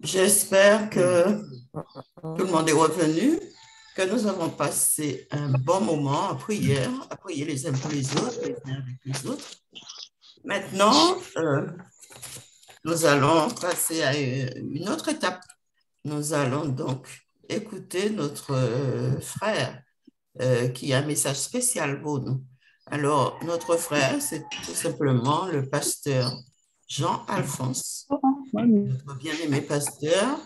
J'espère que tout le monde est revenu, que nous avons passé un bon moment à prier les uns pour les autres, les uns avec les autres. Maintenant, nous allons passer à une autre étape. Nous allons donc écouter notre frère qui a un message spécial pour nous. Alors, notre frère, c'est tout simplement le pasteur Jean-Alphonse, notre bien-aimé pasteur.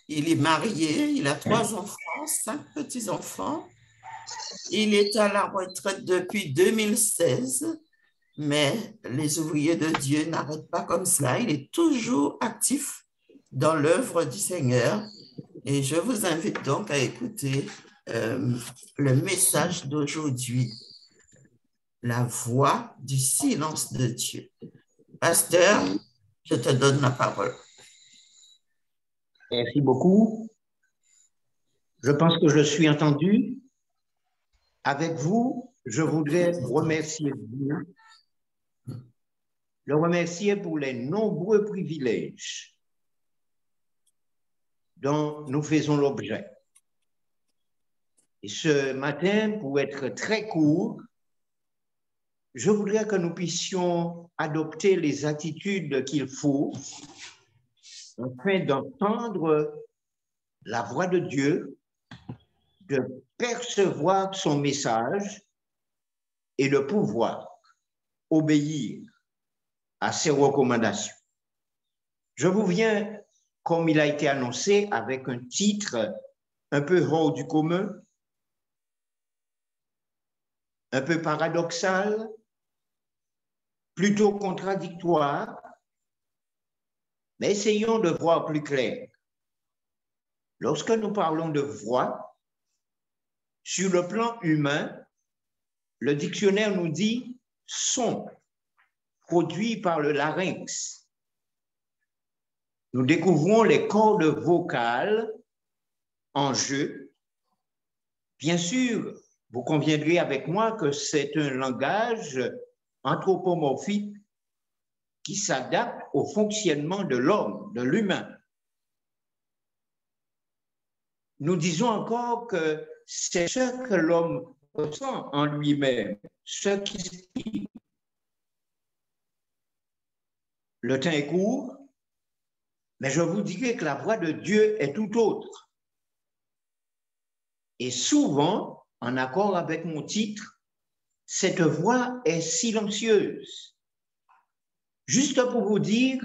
Il est marié, il a 3 enfants, 5 petits-enfants. Il est à la retraite depuis 2016, mais les ouvriers de Dieu n'arrêtent pas comme cela. Il est toujours actif dans l'œuvre du Seigneur. Et je vous invite donc à écouter le message d'aujourd'hui, la voix du silence de Dieu. Pasteur, je te donne la parole. Merci beaucoup. Je pense que je suis entendu. Avec vous, je voudrais remercier Dieu, le remercier pour les nombreux privilèges dont nous faisons l'objet. Et ce matin, pour être très court, je voudrais que nous puissions adopter les attitudes qu'il faut afin d'entendre la voix de Dieu, de percevoir son message et de pouvoir obéir à ses recommandations. Je vous viens, comme il a été annoncé, avec un titre un peu hors du commun, un peu paradoxal, plutôt contradictoire, mais essayons de voir plus clair. Lorsque nous parlons de voix, sur le plan humain, le dictionnaire nous dit son produit par le larynx. Nous découvrons les cordes vocales en jeu. Bien sûr, vous conviendrez avec moi que c'est un langage anthropomorphique qui s'adapte au fonctionnement de l'homme, de l'humain. Nous disons encore que c'est ce que l'homme ressent en lui-même, ce qui se dit. Le temps est court, mais je vous dirai que la voix de Dieu est tout autre. Et souvent, en accord avec mon titre, cette voix est silencieuse. Juste pour vous dire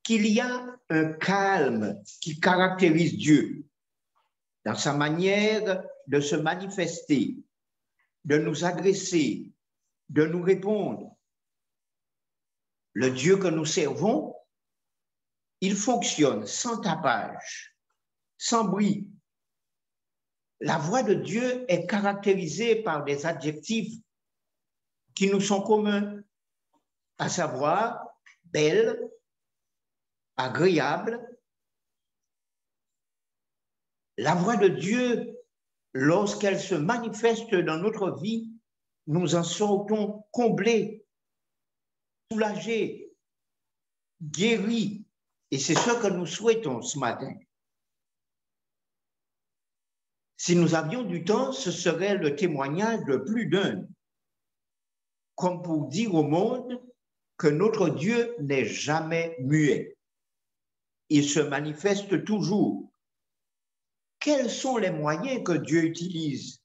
qu'il y a un calme qui caractérise Dieu dans sa manière de se manifester, de nous adresser, de nous répondre. Le Dieu que nous servons, il fonctionne sans tapage, sans bruit. La voix de Dieu est caractérisée par des adjectifs qui nous sont communs, à savoir belle, agréable. La voix de Dieu, lorsqu'elle se manifeste dans notre vie, nous en sortons comblés, soulagés, guéris. Et c'est ce que nous souhaitons ce matin. Si nous avions du temps, ce serait le témoignage de plus d'un, comme pour dire au monde que notre Dieu n'est jamais muet. Il se manifeste toujours. Quels sont les moyens que Dieu utilise?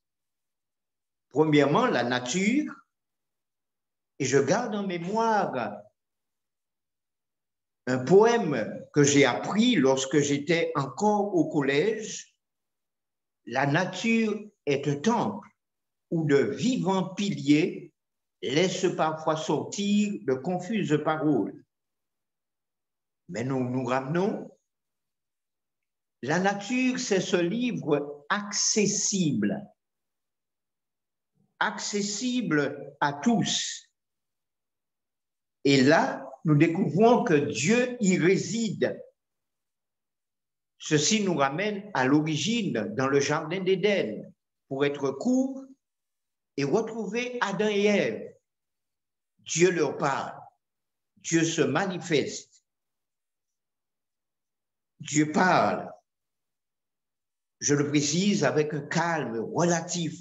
Premièrement, la nature. Et je garde en mémoire un poème que j'ai appris lorsque j'étais encore au collège. La nature est un temple où de vivants piliers laissent parfois sortir de confuses paroles. Mais nous nous ramenons. La nature, c'est ce livre accessible à tous. Et là, nous découvrons que Dieu y réside. Ceci nous ramène à l'origine, dans le jardin d'Éden, pour être court et retrouver Adam et Ève. Dieu leur parle, Dieu se manifeste. Dieu parle, je le précise, avec un calme relatif.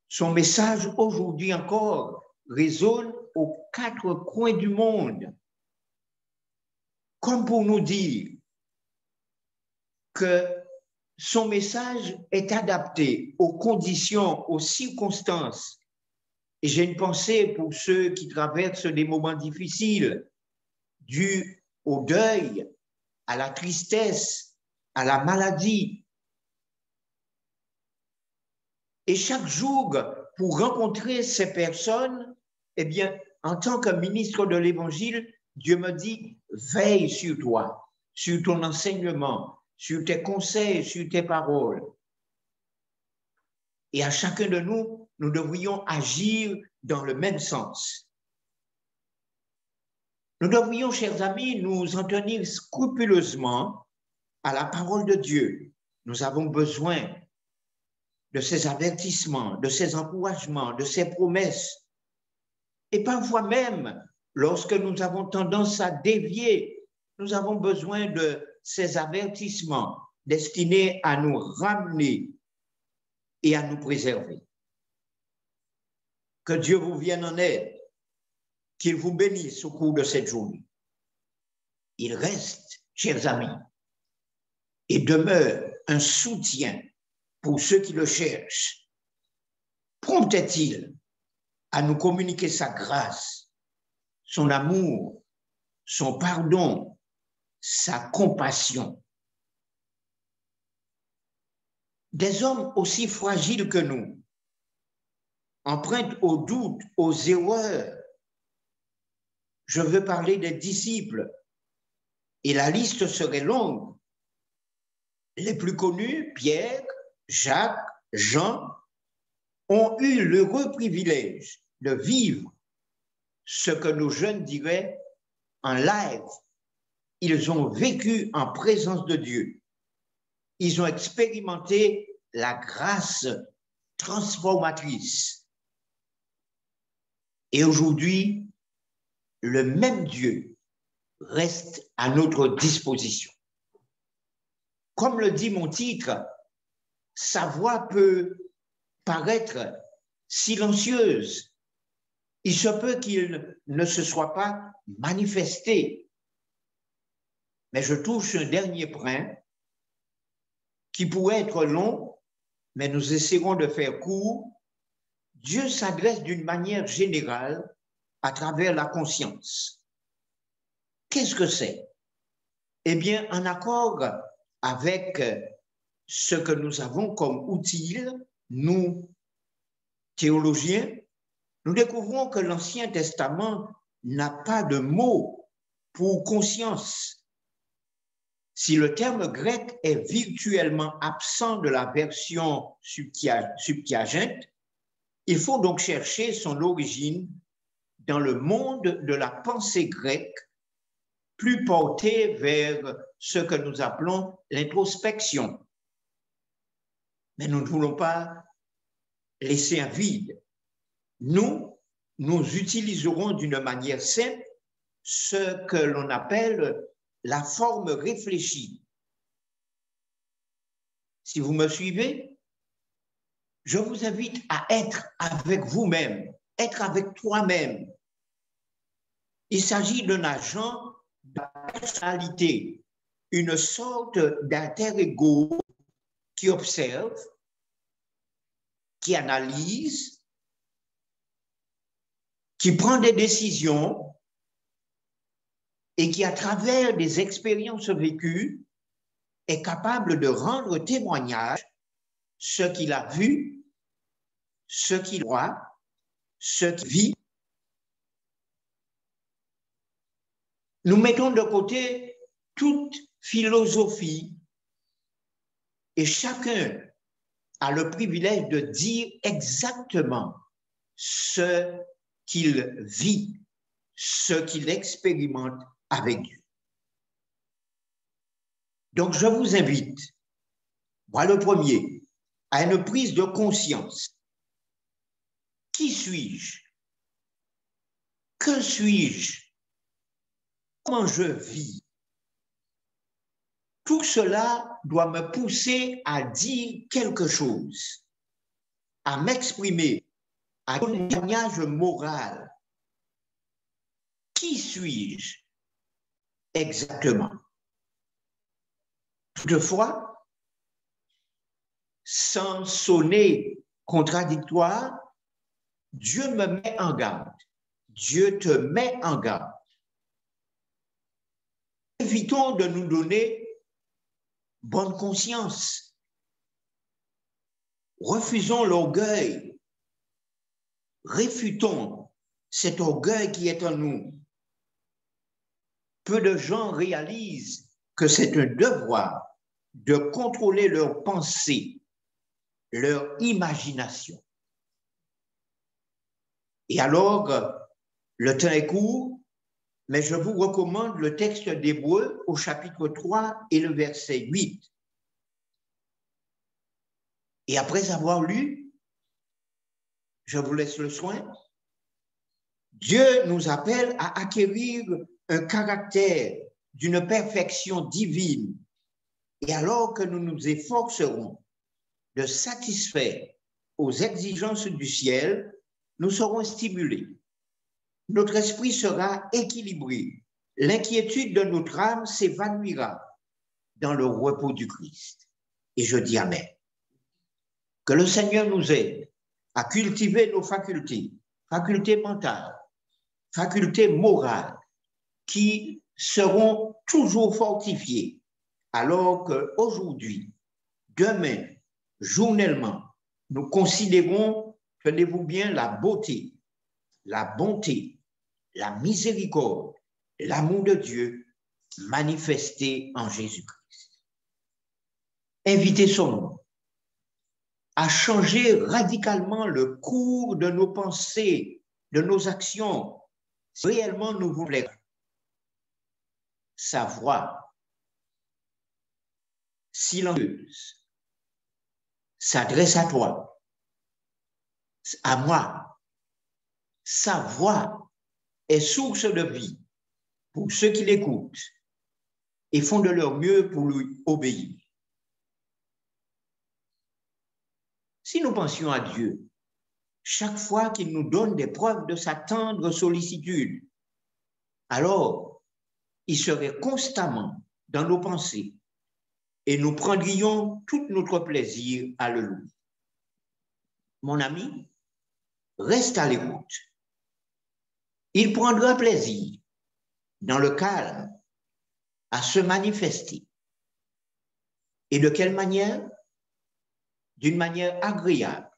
Son message aujourd'hui encore résonne aux quatre coins du monde, comme pour nous dire que son message est adapté aux conditions, aux circonstances. Et j'ai une pensée pour ceux qui traversent des moments difficiles, dus au deuil, à la tristesse, à la maladie. Et chaque jour, pour rencontrer ces personnes, eh bien, en tant que ministre de l'Évangile, Dieu me dit, veille sur toi, sur ton enseignement, sur tes conseils, sur tes paroles. Et à chacun de nous, nous devrions agir dans le même sens. Nous devrions, chers amis, nous en tenir scrupuleusement à la parole de Dieu. Nous avons besoin de ses avertissements, de ses encouragements, de ses promesses. Et parfois même, lorsque nous avons tendance à dévier, nous avons besoin de ces avertissements destinés à nous ramener et à nous préserver. Que Dieu vous vienne en aide, qu'il vous bénisse au cours de cette journée. Il reste, chers amis, et demeure un soutien pour ceux qui le cherchent. Prompt est-il à nous communiquer sa grâce, son amour, son pardon, sa compassion. Des hommes aussi fragiles que nous, empreintes aux doutes, aux erreurs. Je veux parler des disciples, et la liste serait longue. Les plus connus, Pierre, Jacques, Jean, ont eu l'heureux privilège de vivre ce que nos jeunes diraient en live. Ils ont vécu en présence de Dieu. Ils ont expérimenté la grâce transformatrice. Et aujourd'hui, le même Dieu reste à notre disposition. Comme le dit mon titre, sa voix peut paraître silencieuse. Il se peut qu'il ne se soit pas manifesté. Mais je touche un dernier point qui pourrait être long, mais nous essaierons de faire court. Dieu s'adresse d'une manière générale à travers la conscience. Qu'est-ce que c'est? Eh bien, en accord avec ce que nous avons comme outil, nous, théologiens, nous découvrons que l'Ancien Testament n'a pas de mot pour conscience. Si le terme grec est virtuellement absent de la version Septuagint, il faut donc chercher son origine dans le monde de la pensée grecque, plus porté vers ce que nous appelons l'introspection. Mais nous ne voulons pas laisser un vide. Nous utiliserons d'une manière simple ce que l'on appelle la forme réfléchie. Si vous me suivez, je vous invite à être avec vous-même, être avec toi-même. Il s'agit d'un agent de personnalité, une sorte d'alter ego qui observe, qui analyse, qui prend des décisions et qui, à travers des expériences vécues, est capable de rendre témoignage ce qu'il a vu, ce qu'il voit, ce qu'il vit. Nous mettons de côté toute philosophie et chacun a le privilège de dire exactement ce qu'il vit, ce qu'il expérimente avec Dieu. Donc, je vous invite, moi le premier, à une prise de conscience. Qui suis-je? Que suis-je? Comment je vis? tout cela doit me pousser à dire quelque chose, à m'exprimer, à donner un témoignage moral. Qui suis-je exactement? Toutefois, sans sonner contradictoire, Dieu me met en garde. Dieu te met en garde. Évitons de nous donner bonne conscience. Refusons l'orgueil. Réfutons cet orgueil qui est en nous. Peu de gens réalisent que c'est un devoir de contrôler leurs pensées, leur imagination. Et alors, le temps est court, mais je vous recommande le texte d'Hébreux au chapitre 3 et le verset 8. Et après avoir lu, je vous laisse le soin. Dieu nous appelle à acquérir un caractère d'une perfection divine. Et alors que nous nous efforcerons de satisfaire aux exigences du ciel, nous serons stimulés. Notre esprit sera équilibré. L'inquiétude de notre âme s'évanouira dans le repos du Christ. Et je dis Amen. Que le Seigneur nous aide à cultiver nos facultés, facultés mentales, facultés morales, qui seront toujours fortifiées, alors qu'aujourd'hui, demain, journellement, nous considérons, tenez-vous bien, la beauté, la bonté, la miséricorde, l'amour de Dieu manifesté en Jésus-Christ. Invitez son nom à changer radicalement le cours de nos pensées, de nos actions, si réellement nous voulons sa voix silencieuse s'adresse à toi, à moi. Sa voix est source de vie pour ceux qui l'écoutent et font de leur mieux pour lui obéir. Si nous pensions à Dieu, chaque fois qu'il nous donne des preuves de sa tendre sollicitude, alors il serait constamment dans nos pensées et nous prendrions tout notre plaisir à le louer. Mon ami, reste à l'écoute. Il prendra plaisir, dans le calme, à se manifester. Et de quelle manière? D'une manière agréable,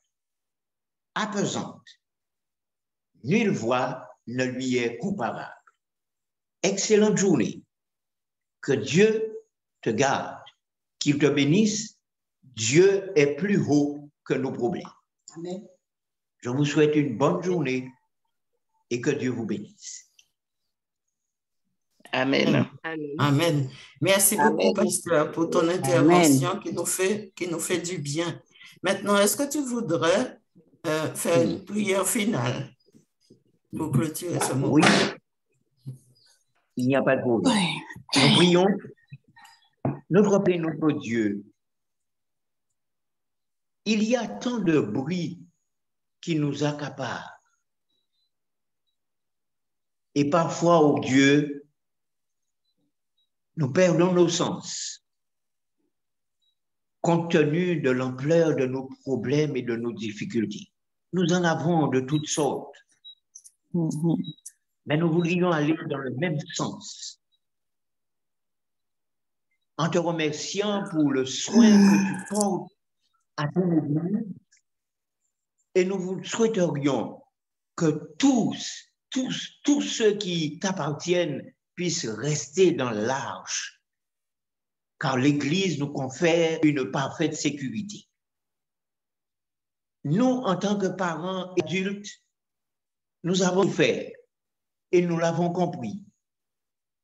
apaisante. Nulle voix ne lui est comparable. Excellente journée. Que Dieu te garde, qu'il te bénisse. Dieu est plus haut que nos problèmes. Amen. Je vous souhaite une bonne journée et que Dieu vous bénisse. Amen. Amen. Amen. Merci beaucoup, pasteur, pour ton intervention qui nous fait du bien. Maintenant, est-ce que tu voudrais faire une prière finale pour clôturer ce moment? Oui, il n'y a pas de problème. Nous prions. Notre Père, notre Dieu, il y a tant de bruit qui nous accapare. Et parfois, oh Dieu, nous perdons nos sens, compte tenu de l'ampleur de nos problèmes et de nos difficultés. Nous en avons de toutes sortes, mais nous voudrions aller dans le même sens, en te remerciant pour le soin que tu portes à ton Église, et nous vous souhaiterions que tous ceux qui t'appartiennent puissent rester dans l'arche, car l'Église nous confère une parfaite sécurité. Nous, en tant que parents et adultes, nous avons fait et nous l'avons compris.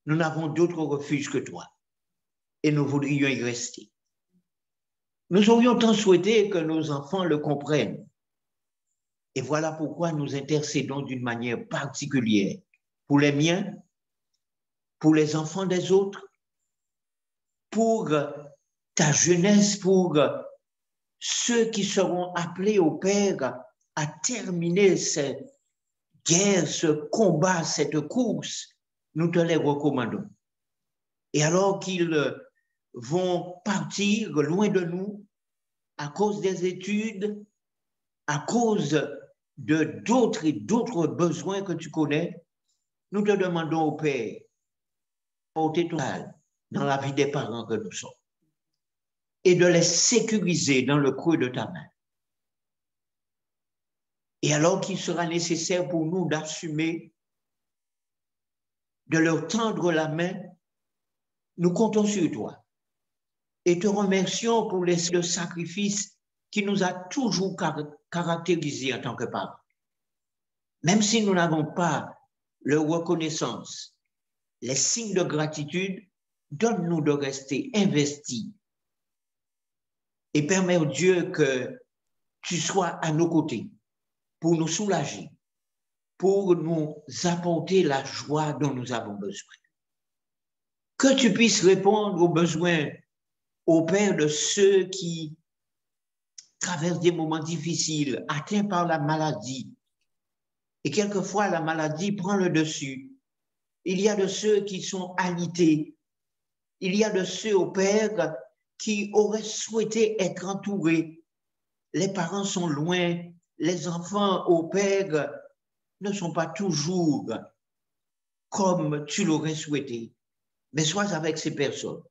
Nous n'avons d'autre refuge que toi et nous voudrions y rester. Nous aurions tant souhaité que nos enfants le comprennent. Et voilà pourquoi nous intercédons d'une manière particulière pour les miens, pour les enfants des autres, pour ta jeunesse, pour ceux qui seront appelés au Père à terminer cette guerre, ce combat, cette course, nous te les recommandons. Et alors qu'ils vont partir loin de nous à cause des études, à cause de d'autres besoins que tu connais, nous te demandons au Père, porter total dans la vie des parents que nous sommes et de les sécuriser dans le creux de ta main. Et alors qu'il sera nécessaire pour nous d'assumer, de leur tendre la main, nous comptons sur toi et te remercions pour le sacrifice qui nous a toujours caractérisés en tant que parents. Même si nous n'avons pas leur reconnaissance, les signes de gratitude, donne-nous de rester investis et permets, oh Dieu, que tu sois à nos côtés pour nous soulager, pour nous apporter la joie dont nous avons besoin. Que tu puisses répondre aux besoins, au Père, de ceux qui traversent des moments difficiles, atteints par la maladie. Et quelquefois, la maladie prend le dessus. Il y a de ceux qui sont alités. Il y a de ceux, au Père, qui auraient souhaité être entourés. Les parents sont loin. Les enfants, au Père, ne sont pas toujours comme tu l'aurais souhaité. Mais sois avec ces personnes.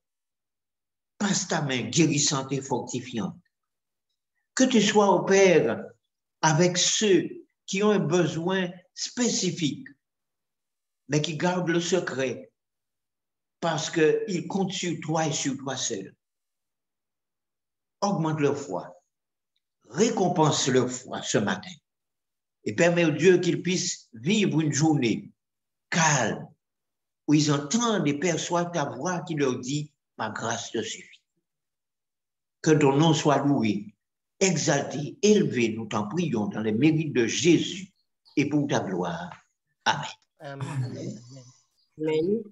Passe ta main guérissante et fortifiante. Que tu sois, au Père, avec ceux qui ont un besoin spécifique, mais qui gardent le secret parce qu'ils comptent sur toi et sur toi seul. Augmente leur foi. Récompense leur foi ce matin. Et permets au Dieu qu'ils puissent vivre une journée calme, où ils entendent et perçoivent ta voix qui leur dit « Ma grâce te suffit ». Que ton nom soit loué, exalté, élevé, nous t'en prions dans les mérites de Jésus et pour ta gloire. Amen. Amen. Amen.